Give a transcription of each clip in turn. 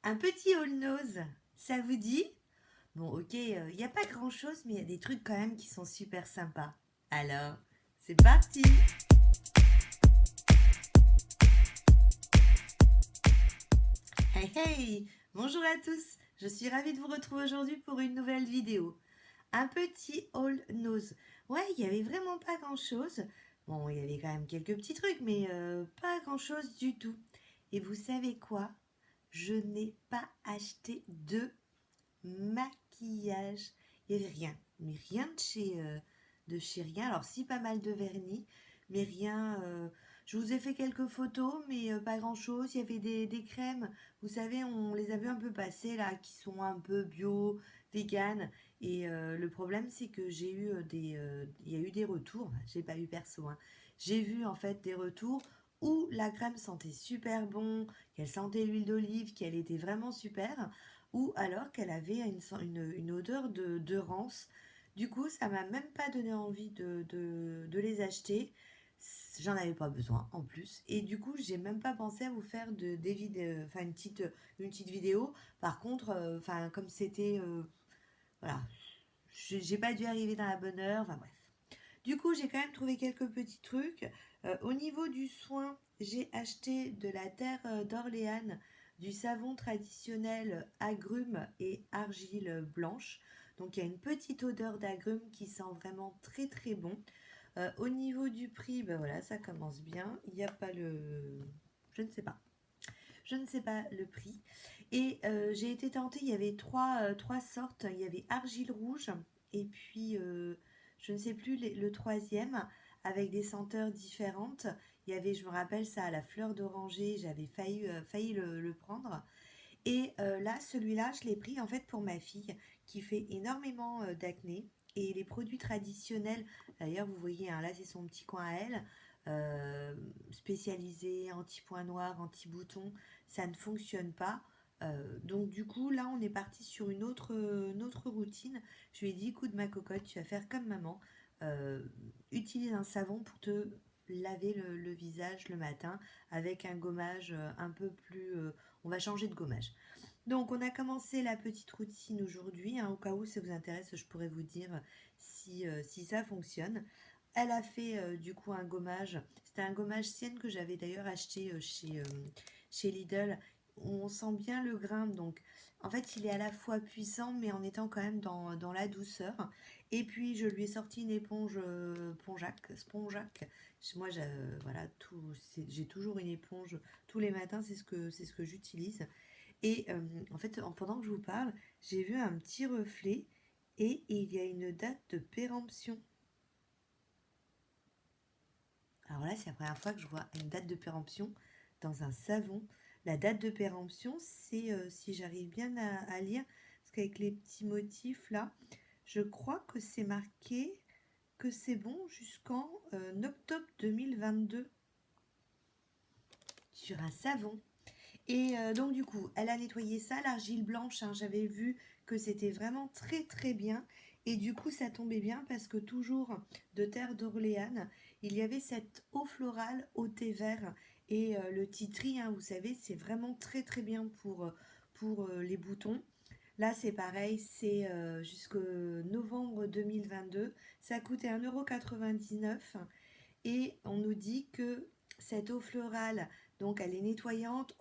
Un petit all nose, ça vous dit? Bon, ok, il n'y a pas grand-chose, mais il y a des trucs quand même qui sont super sympas. Alors, c'est parti! Hey hey! Bonjour à tous! Je suis ravie de vous retrouver aujourd'hui pour une nouvelle vidéo. Un petit all nose. Ouais, il n'y avait vraiment pas grand-chose. Bon, il y avait quand même quelques petits trucs, mais pas grand-chose du tout. Et vous savez quoi? Je n'ai pas acheté de maquillage. Il n'y avait rien, mais rien de chez rien. Alors si, pas mal de vernis, mais rien. Je vous ai fait quelques photos, mais pas grand-chose. Il y avait des crèmes, vous savez, on les a vu un peu passer là, qui sont un peu bio, vegan. Et le problème, c'est que il y a eu des retours. J'ai pas eu perso, hein. J'ai vu en fait des retours où la crème sentait super bon, qu'elle sentait l'huile d'olive, qu'elle était vraiment super, ou alors qu'elle avait une odeur de rance. Du coup, ça m'a même pas donné envie de les acheter. J'en avais pas besoin en plus. Et du coup, j'ai même pas pensé à vous faire des vidéos, enfin une petite vidéo. Par contre, enfin, comme c'était. Voilà, j'ai pas dû arriver dans la bonne heure. Enfin bref. Du coup, j'ai quand même trouvé quelques petits trucs. Au niveau du soin, j'ai acheté de la terre d'Orléans, du savon traditionnel agrumes et argile blanche. Donc il y a une petite odeur d'agrumes qui sent vraiment très très bon. Au niveau du prix, ben voilà, ça commence bien. Il n'y a pas le... Je ne sais pas. Je ne sais pas le prix. Et j'ai été tentée, il y avait trois sortes. Il y avait argile rouge et puis je ne sais plus le troisième avec des senteurs différentes. Il y avait, je me rappelle ça, la fleur d'oranger, j'avais failli le prendre. Et là, celui-là, je l'ai pris en fait pour ma fille qui fait énormément d'acné. Et les produits traditionnels, d'ailleurs, vous voyez, hein, là, c'est son petit coin à elle, spécialisé anti-point noir, anti-bouton, ça ne fonctionne pas. Donc du coup, là, on est parti sur une autre routine. Je lui ai dit, écoute, ma cocotte, tu vas faire comme maman. Utilise un savon pour te laver le visage le matin avec un gommage un peu plus... on va changer de gommage. Donc, on a commencé la petite routine aujourd'hui, hein, au cas où ça vous intéresse, je pourrais vous dire si ça fonctionne. Elle a fait du coup un gommage. C'était un gommage sienne que j'avais d'ailleurs acheté chez Lidl. On sent bien le grain, donc en fait il est à la fois puissant mais en étant quand même dans la douceur. Et puis je lui ai sorti une éponge spongeac. Moi voilà, j'ai toujours une éponge tous les matins, c'est ce que j'utilise. Et en fait, pendant que je vous parle, j'ai vu un petit reflet et il y a une date de péremption. Alors là, c'est la première fois que je vois une date de péremption dans un savon. La date de péremption, c'est, si j'arrive bien à lire, parce qu'avec les petits motifs là, je crois que c'est marqué que c'est bon jusqu'en octobre 2022 sur un savon. Et donc du coup, elle a nettoyé ça, l'argile blanche, hein, j'avais vu que c'était vraiment très très bien. Et du coup, ça tombait bien parce que toujours de terre d'Orléans, il y avait cette eau florale au thé vert. Et le titri, hein, vous savez, c'est vraiment très très bien pour les boutons. Là, c'est pareil, c'est jusqu'au novembre 2022. Ça coûtait 1,99 € et on nous dit que cette eau florale, donc elle est nettoyante,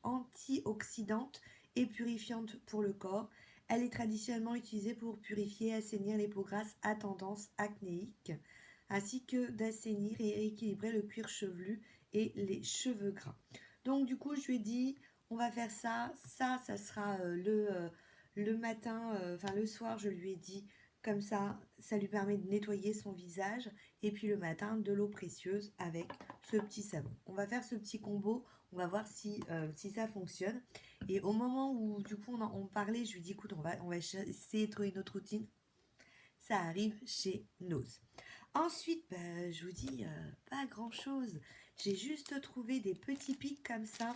antioxydante et purifiante pour le corps. Elle est traditionnellement utilisée pour purifier et assainir les peaux grasses à tendance acnéique, ainsi que d'assainir et rééquilibrer le cuir chevelu et les cheveux gras. Donc du coup, je lui ai dit, on va faire ça. Ça sera le matin, enfin le soir, je lui ai dit, comme ça lui permet de nettoyer son visage. Et puis le matin, de l'eau précieuse avec ce petit savon. On va faire ce petit combo. On va voir si ça fonctionne. Et au moment où du coup on parlait, je lui dis écoute, on va essayer de trouver notre routine. Ça arrive chez Nose. Ensuite, bah, je vous dis pas grand chose. J'ai juste trouvé des petits pics comme ça.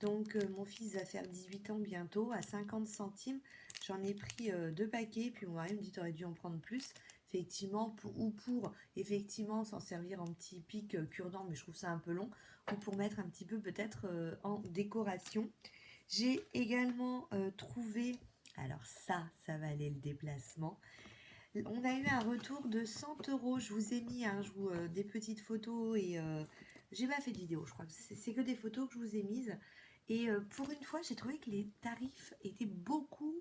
Donc mon fils va faire 18 ans bientôt à 50 centimes. J'en ai pris deux paquets. Puis mon mari me dit t'aurais dû en prendre plus. Effectivement, pour effectivement s'en servir en petit pic cure-dent, mais je trouve ça un peu long. Ou pour mettre un petit peu peut-être en décoration. J'ai également trouvé, alors ça valait le déplacement. On a eu un retour de 100 €. Je vous ai mis des petites photos et j'ai pas fait de vidéo, je crois que c'est que des photos que je vous ai mises. Et pour une fois, j'ai trouvé que les tarifs étaient beaucoup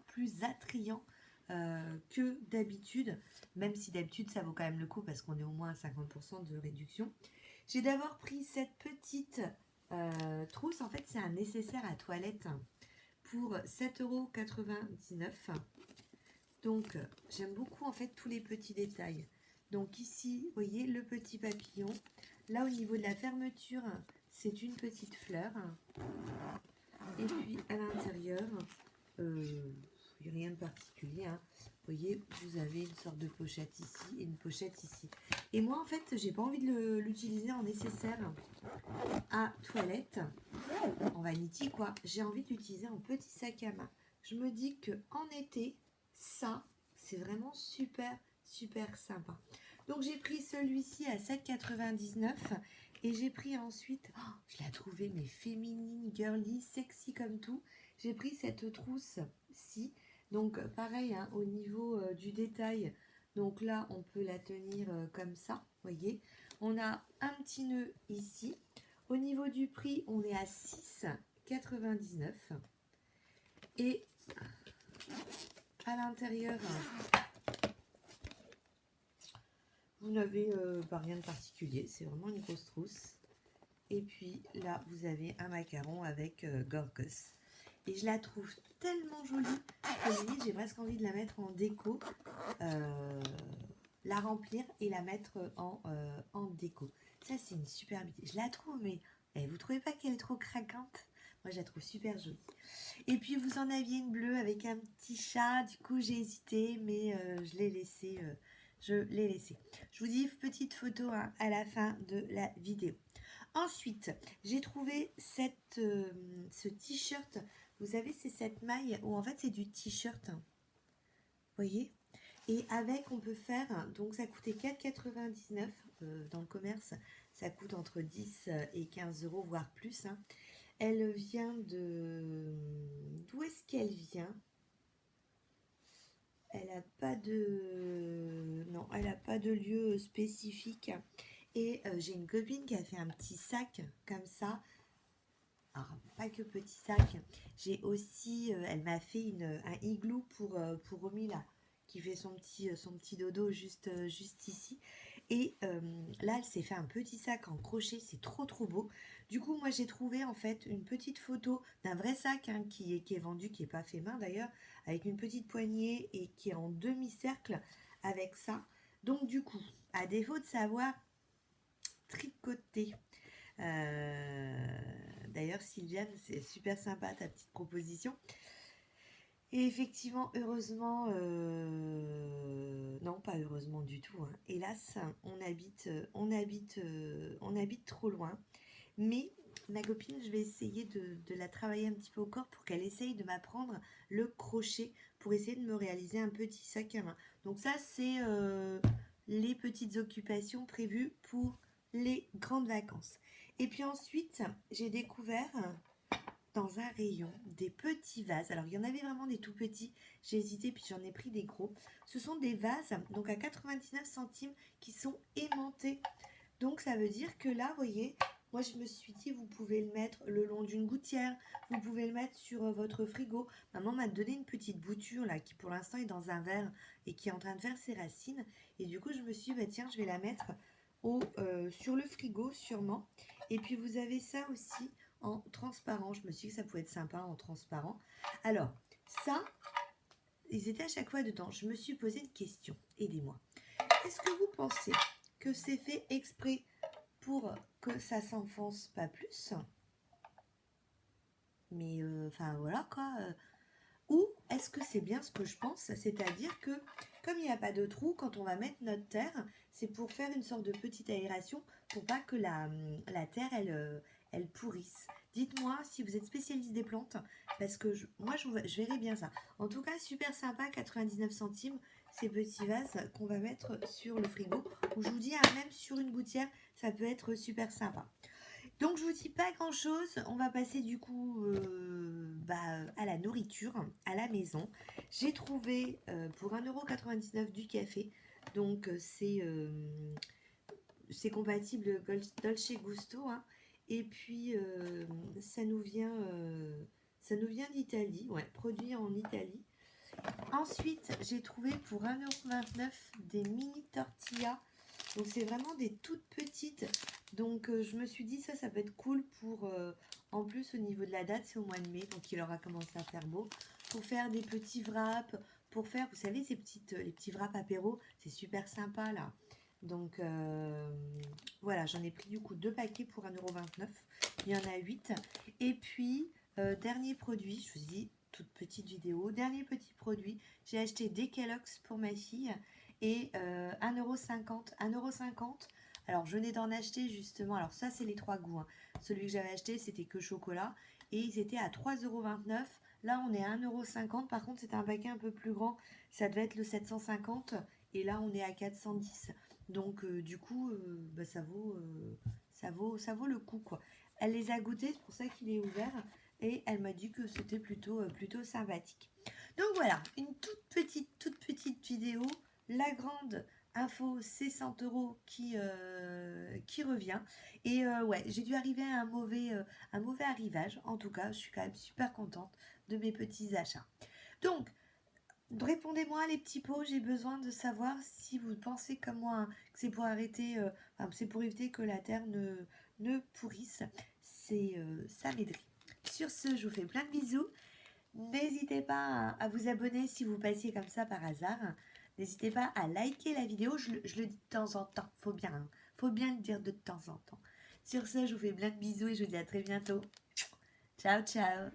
plus attrayants que d'habitude, même si d'habitude ça vaut quand même le coup parce qu'on est au moins à 50% de réduction. J'ai d'abord pris cette petite trousse. En fait, c'est un nécessaire à toilette pour 7,99 €. Donc, j'aime beaucoup en fait tous les petits détails. Donc ici, vous voyez le petit papillon. Là, au niveau de la fermeture, c'est une petite fleur. Et puis à l'intérieur, il n'y a rien de particulier. Vous voyez, vous avez une sorte de pochette ici et une pochette ici. Et moi, en fait, j'ai pas envie de l'utiliser en nécessaire à toilette, en vanity, quoi. J'ai envie de l'utiliser en petit sac à main. Je me dis que en été, ça, c'est vraiment super, super sympa. Donc, j'ai pris celui-ci à 7,99 € et j'ai pris ensuite, je l'ai trouvé, mais féminine, girly, sexy comme tout. J'ai pris cette trousse-ci. Donc, pareil, au niveau du détail. Donc là, on peut la tenir comme ça, voyez. On a un petit nœud ici. Au niveau du prix, on est à 6,99 €. Et à l'intérieur, vous n'avez rien de particulier. C'est vraiment une grosse trousse. Et puis là, vous avez un macaron avec Gorgos. Et je la trouve tellement jolie que limite, j'ai presque envie de la mettre en déco, la remplir et la mettre en déco. Ça, c'est une superbe idée. Je la trouve, mais vous trouvez pas qu'elle est trop craquante? Moi, je la trouve super jolie. Et puis, vous en aviez une bleue avec un petit chat. Du coup, j'ai hésité, mais je l'ai laissé. Je vous dis petite photo à la fin de la vidéo. Ensuite, j'ai trouvé ce t-shirt. Vous savez, c'est cette maille où en fait c'est du t-shirt. Vous voyez? Et avec, on peut faire, donc ça coûtait 4,99 € dans le commerce. Ça coûte entre 10 et 15 €, voire plus. Elle vient de... D'où est-ce qu'elle vient? Elle n'a pas de... Non, elle n'a pas de lieu spécifique. Et j'ai une copine qui a fait un petit sac comme ça. Alors, pas que petit sac. J'ai aussi... elle m'a fait un igloo pour Romy, là, qui fait son petit dodo juste ici. Et là, elle s'est fait un petit sac en crochet. C'est trop, trop beau. Du coup, moi, j'ai trouvé, en fait, une petite photo d'un vrai sac qui est vendu, qui n'est pas fait main, d'ailleurs, avec une petite poignée et qui est en demi-cercle avec ça. Donc, du coup, à défaut de savoir tricoter. D'ailleurs, Sylviane, c'est super sympa ta petite proposition. Et effectivement, heureusement, non, pas heureusement du tout. Hélas, on habite trop loin. Mais ma copine, je vais essayer de la travailler un petit peu au corps pour qu'elle essaye de m'apprendre le crochet pour essayer de me réaliser un petit sac à main. Donc ça, c'est les petites occupations prévues pour les grandes vacances. Et puis ensuite, j'ai découvert dans un rayon des petits vases. Alors, il y en avait vraiment des tout petits. J'ai hésité, puis j'en ai pris des gros. Ce sont des vases, donc à 99 centimes, qui sont aimantés. Donc, ça veut dire que là, vous voyez, moi, je me suis dit, vous pouvez le mettre le long d'une gouttière. Vous pouvez le mettre sur votre frigo. Maman m'a donné une petite bouture, là, qui pour l'instant est dans un verre et qui est en train de faire ses racines. Et du coup, je me suis dit, bah, tiens, je vais la mettre sur le frigo, sûrement. Et puis, vous avez ça aussi en transparent. Je me suis dit que ça pouvait être sympa en transparent. Alors, ça, ils étaient à chaque fois dedans. Je me suis posé une question. Aidez-moi. Est-ce que vous pensez que c'est fait exprès pour que ça s'enfonce pas plus? Mais, enfin, voilà, quoi. Ou est-ce que c'est bien ce que je pense? C'est-à-dire que, comme il n'y a pas de trou, quand on va mettre notre terre, c'est pour faire une sorte de petite aération pour pas que la terre, elle pourrisse. Dites-moi si vous êtes spécialiste des plantes, parce que moi, je verrais bien ça. En tout cas, super sympa, 99 centimes, ces petits vases qu'on va mettre sur le frigo. Ou je vous dis, même sur une gouttière, ça peut être super sympa. Donc, je vous dis pas grand-chose. On va passer du coup la nourriture à la maison. J'ai trouvé pour 1,99 € du café. Donc c'est compatible Dolce Gusto, hein. Et puis ça nous vient d'Italie, ouais, produit en Italie. Ensuite, j'ai trouvé pour 1,29 € des mini tortillas. Donc c'est vraiment des toutes petites. Donc je me suis dit ça peut être cool pour, en plus au niveau de la date, c'est au mois de mai, donc il aura commencé à faire beau. Pour faire des petits wraps, pour faire, vous savez, les petits wraps apéro, c'est super sympa là. Donc voilà, j'en ai pris du coup 2 paquets pour 1,29 €. Il y en a 8. Et puis, dernier produit, je vous dis, toute petite vidéo. Dernier petit produit, j'ai acheté des Kellogg's pour ma fille et 1,50 €. 1,50 €. Alors, je venais d'en acheter justement. Alors, ça, c'est les 3 goûts, hein. Celui que j'avais acheté, c'était que chocolat et ils étaient à 3,29 €. Là, on est à 1,50 €. Par contre, c'était un paquet un peu plus grand. Ça devait être le 750 et là, on est à 410. Donc, du coup, bah, ça vaut le coup, quoi. Elle les a goûtés, c'est pour ça qu'il est ouvert. Et elle m'a dit que c'était plutôt sympathique. Donc voilà, une toute petite vidéo. La grande info, c'est 100 € qui revient. Et ouais, j'ai dû arriver à un mauvais arrivage. En tout cas, je suis quand même super contente de mes petits achats. Donc, répondez-moi les petits pots, j'ai besoin de savoir si vous pensez comme moi, hein, que c'est pour c'est pour éviter que la terre ne pourrisse. Ça m'aiderait. Sur ce, je vous fais plein de bisous. N'hésitez pas à vous abonner si vous passiez comme ça par hasard. N'hésitez pas à liker la vidéo, je le dis de temps en temps, faut bien le dire de temps en temps. Sur ce, je vous fais plein de bisous et je vous dis à très bientôt. Ciao, ciao.